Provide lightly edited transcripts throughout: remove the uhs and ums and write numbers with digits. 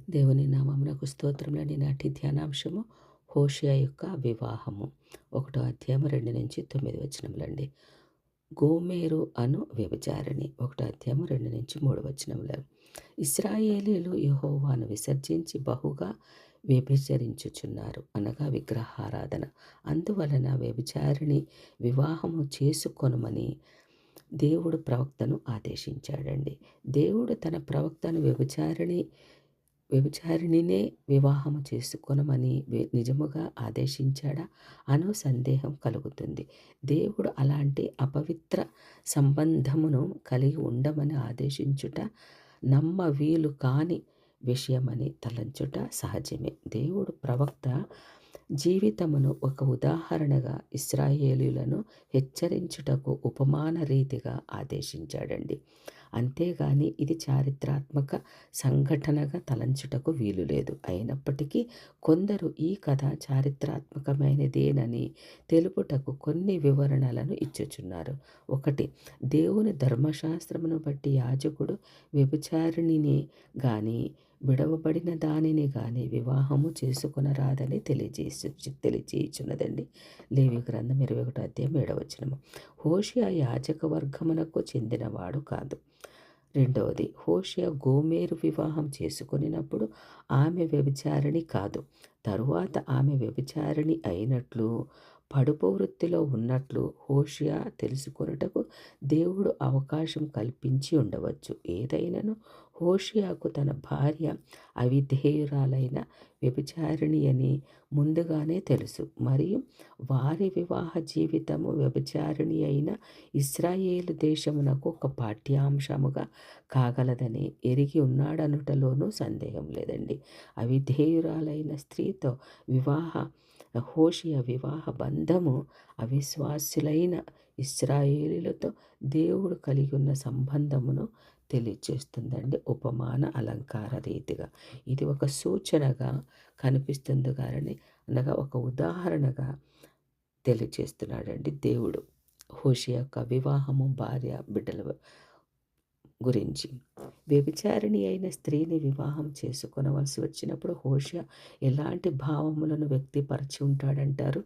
దేవుని నామమునకు స్తోత్రములండి. నాటి ధ్యానాంశము హోషేయ యొక్క వివాహము. 1 అధ్యాయం 2-9 వచనములండి. గోమెరు అను వ్యభిచారిణి. 1 అధ్యాయం 2-3 వచనములు. ఇశ్రాయేలీయులు యెహోవాను విసర్జించి బహుగా వ్యభిచరించుచున్నారు, అనగా విగ్రహారాధన. అందువలన వ్యభిచారిణి వివాహము చేసుకొనుమని దేవుడు ప్రవక్తను ఆదేశించాడండి. దేవుడు తన ప్రవక్తను వ్యభిచారిణినే వివాహము చేసుకొనమని నిజముగా ఆదేశించాడా అనో సందేహం కలుగుతుంది. దేవుడు అలాంటి అపవిత్ర సంబంధమును కలిగి ఉండమని ఆదేశించుట నమ్మ వీలు కాని విషయమని తలంచుట సహజమే. దేవుడు ప్రవక్త జీవితమును ఒక ఉదాహరణగా ఇశ్రాయేలీయులను హెచ్చరించుటకు ఉపమాన రీతిగా ఆదేశించాడండి. అంతేగాని ఇది చారిత్రాత్మక సంఘటనగా తలంచుటకు వీలు లేదు. అయినప్పటికీ కొందరు ఈ కథ చారిత్రాత్మకమైనదేనని తెలుపుటకు కొన్ని వివరణలను ఇచ్చుచున్నారు. 1. దేవుని ధర్మశాస్త్రమును బట్టి యాజకుడు వ్యభిచారిణిని గాని విడవబడిన దానిని గాని వివాహము చేసుకొనరాదని తెలియచేయుచున్నదండి. లేవి గ్రంథం 21 అధ్యాయం 7వ వచనము. హోషేయ యాజక వర్గమునకు చెందినవాడు కాదు. 2. హోషేయ గోమెరు వివాహం చేసుకొనినప్పుడు ఆమె వ్యభిచారిణి కాదు. తరువాత ఆమె వ్యభిచారిణి అయినట్లు, పడుపు వృత్తిలో ఉన్నట్లు హోషేయ తెలుసుకొనుటకు దేవుడు అవకాశం కల్పించి ఉండవచ్చు. ఏదైనను హోషేయకు తన భార్య అవిధేయురాలైన వ్యభిచారిణి అని ముందుగానే తెలుసు, మరియు వారి వివాహ జీవితము వ్యభిచారిణి అయిన ఇశ్రాయేలు దేశమునకు ఒక పాఠ్యాంశముగా కాగలదని ఎరిగి ఉన్నాడనుటలోనూ సందేహం లేదండి. అవిధేయురాలైన స్త్రీతో హోషేయ వివాహ బంధము అవిశ్వాసులైన ఇశ్రాయేలీలతో దేవుడు కలిగి ఉన్న సంబంధమును తెలియచేస్తుందండి. ఉపమాన అలంకార రీతిగా ఇది ఒక సూచనగా కనిపిస్తుంది కానీ, అనగా ఒక ఉదాహరణగా తెలియచేస్తున్నాడండి దేవుడు హోషేయ యొక్క వివాహము, భార్య, బిడ్డల గురించి. వ్యభిచారిణి అయిన స్త్రీని వివాహం చేసుకొనవలసి వచ్చినప్పుడు హోషేయ ఎలాంటి భావములను వ్యక్తపరిచి ఉంటాడంటారు?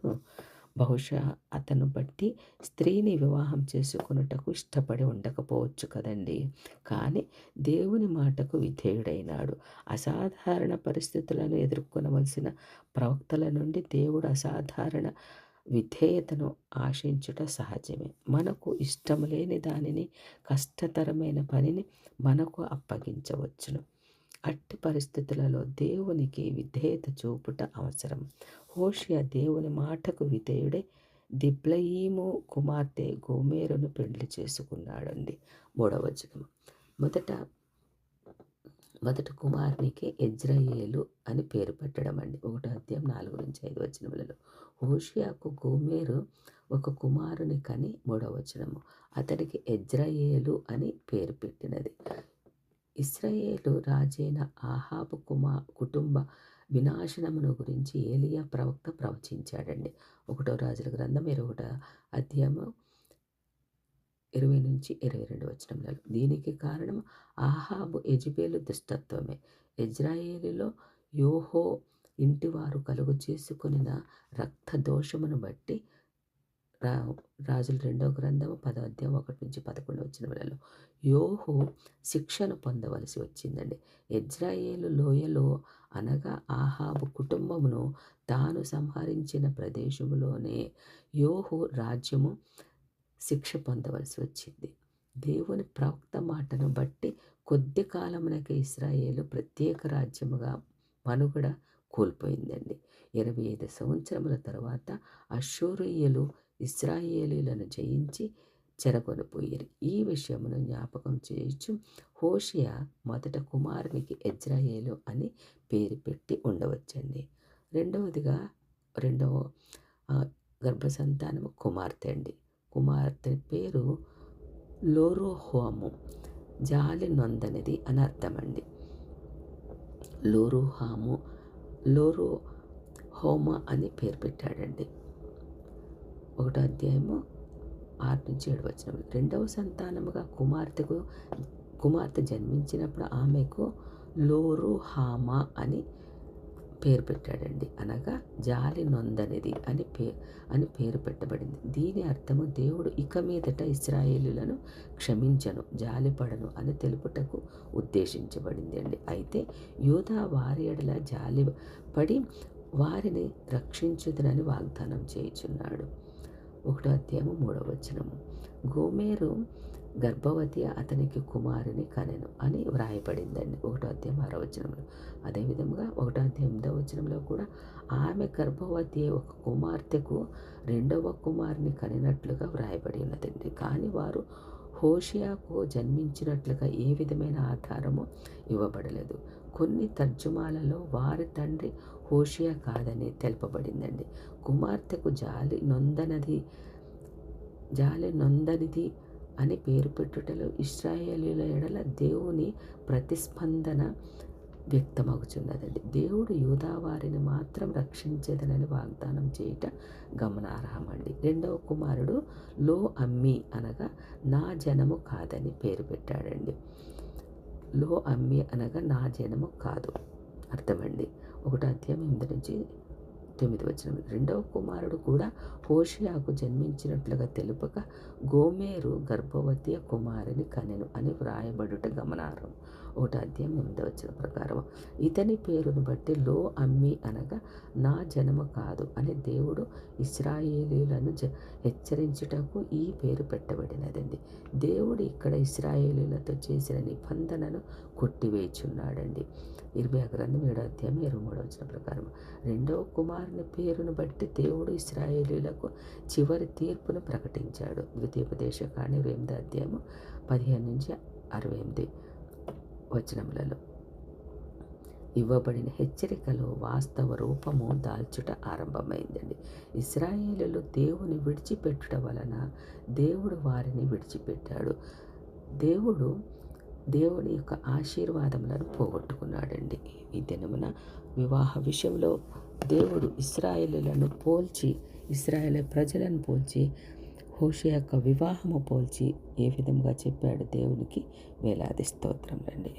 బహుశా అతను బట్టి స్త్రీని వివాహం చేసుకొనుటకు ఇష్టపడి ఉండకపోవచ్చు కదండి. కానీ దేవుని మాటకు విధేయుడైనాడు. అసాధారణ పరిస్థితులను ఎదుర్కొనవలసిన ప్రవక్తల నుండి దేవుడు అసాధారణ విధేయతను ఆశించుట సహజమే. మనకు ఇష్టం లేని దానిని, కష్టతరమైన పనిని మనకు అప్పగించవచ్చును. అట్టి పరిస్థితులలో దేవునికి విధేయత చూపుట అవసరం. హోషేయ దేవుని మాటకు విధేయుడే దిబ్లయీము కుమార్తె గోమెరును పెళ్లి చేసుకున్నాడండి. 3వ వచనం. మొదట కుమారునికి యెజ్రెయేలు అని పేరు పెట్టడం అండి. 1 అధ్యాయం 4-5 వచనములలో. హోషేయకు గోమెరు ఒక కుమారుని కని 3వ వచనము అతడికి యెజ్రెయేలు అని పేరు పెట్టినది. ఇశ్రాయేలు రాజైన ఆహాబు కుటుంబ వినాశనమును గురించి ఏలియా ప్రవక్త ప్రవచించాడండి. 1వ రాజుల గ్రంథం 21 అధ్యాయము 20-22 వచనములలో. దీనికి కారణం ఆహాబు యెజెబెలు దుష్టత్వమే. ఇశ్రాయేలులో యోహో ఇంటివారు కలుగు చేసుకొనిన రక్త దోషమును బట్టి రాజుల 2వ గ్రంథము 10వ అధ్యాయం 1-11 వచనములలో యోహో శిక్షను పొందవలసి వచ్చిందండి. ఇశ్రాయేలు లోయలో, అనగా ఆహాబు కుటుంబమును తాను సంహరించిన ప్రదేశములోనే యోహో రాజ్యము శిక్ష పొందవలసి వచ్చింది. దేవుని ప్రవక్త మాటను బట్టి కొద్ది కాలమునకే ఇశ్రాయేలు ప్రత్యేక రాజ్యముగా మనుగడ కోల్పోయిందండి. 25 సంవత్సరముల తరువాత అష్షూరీయులు ఇశ్రాయేలీయులను జయించి చెరగొనిపోయారు. ఈ విషయమును జ్ఞాపకం చేయుచు హోషేయ మొదట కుమారునికి యెజ్రెయేలు అని పేరు పెట్టి ఉండవచ్చండి. రెండవ గర్భసంతానము కుమార్తె అండి. కుమార్తె పేరు లోరుహాము, జాలి నొందనిది అని అర్థమండి. లోరుహోమ అని పేరు పెట్టాడండి. 1వ అధ్యాయము 6-7 వచనములు. రెండవ సంతానముగా కుమార్తె జన్మించినప్పుడు ఆమెకు లోరుహామా అని పేరు పెట్టాడండి. అనగా జాలి నొందనిది అని పేరు పెట్టబడింది. దీని అర్థము దేవుడు ఇక మీదట ఇశ్రాయేలులను క్షమించను, జాలిపడను అని తెలుపుటకు ఉద్దేశించబడింది అండి. అయితే యూదా వారి ఎడల జాలి పడి వారిని రక్షించుదునని వాగ్దానం చేయుచున్నాడు. 1:3 గోమెరు గర్భవతి అతనికి కుమారుని కనెను అని వ్రాయబడిందండి 1:6. అదేవిధంగా 1:8 కూడా ఆమె గర్భవతి ఒక కుమార్తెకు రెండవ కుమారుని కనినట్లుగా వ్రాయబడి ఉన్నదండి. కానీ వారు హోషేయకు జన్మించినట్లుగా ఏ విధమైన ఆధారము ఇవ్వబడలేదు. కొన్ని తర్జుమాలలో వారి తండ్రి హోషేయ కాదని తెలుపబడిందండి. కుమార్తెకు జాలి నొందనిది అని పేరు పెట్టుటలో ఇశ్రాయేలీయుల ఎడల దేవుని ప్రతిస్పందన వ్యక్తమవుతున్నదండి. దేవుడు యూదా వారిని మాత్రం రక్షించేదనని వాగ్దానం చేయుట గమనార్హమండి. రెండవ కుమారుడు లో అమ్మి అనగా నా జనము కాదని పేరు పెట్టాడండి. లో అమ్మి అనగా నా జనము కాదు అర్థమండి. 1:8-9. రెండవ కుమారుడు కూడా హోషేయకు జన్మించినట్లుగా తెలుపక గోమెరు గర్భవతి కుమారుని కనెను అని వ్రాయబడుట గమనార్హం. 1:8 ప్రకారం ఇతని పేరును బట్టి లో అమ్మి అనగా నా జనము కాదు అని దేవుడు ఇశ్రాయేలీయులను హెచ్చరించుటకు ఈ పేరు పెట్టబడినదండి. దేవుడు ఇక్కడ ఇశ్రాయేలీయులతో చేసిన నిబంధనను కొట్టివేయుచున్నాడండి. 7:23 ప్రకారం రెండవ కుమారుని పేరును బట్టి దేవుడు ఇశ్రాయేలీయులకు చివరి తీర్పును ప్రకటించాడు. 15-68 ఇవ్వబడిన హెచ్చరికలో వాస్తవ రూపము దాల్చుట ఆరంభమైందండి. ఇశ్రాయేలీయులు దేవుని విడిచిపెట్టుట వలన దేవుడు వారిని విడిచిపెట్టాడు. దేవుని యొక్క ఆశీర్వాదములను పోగొట్టుకున్నాడండి. ఈ దినమున వివాహ విషయంలో దేవుడు ఇశ్రాయేలీయులను పోల్చి, ఇశ్రాయేలు ప్రజలను పోల్చి, హోషేయ యొక్క వివాహము పోల్చి ఏ విధంగా చెప్పాడు దేవునికి వేలాది స్తోత్రములండి.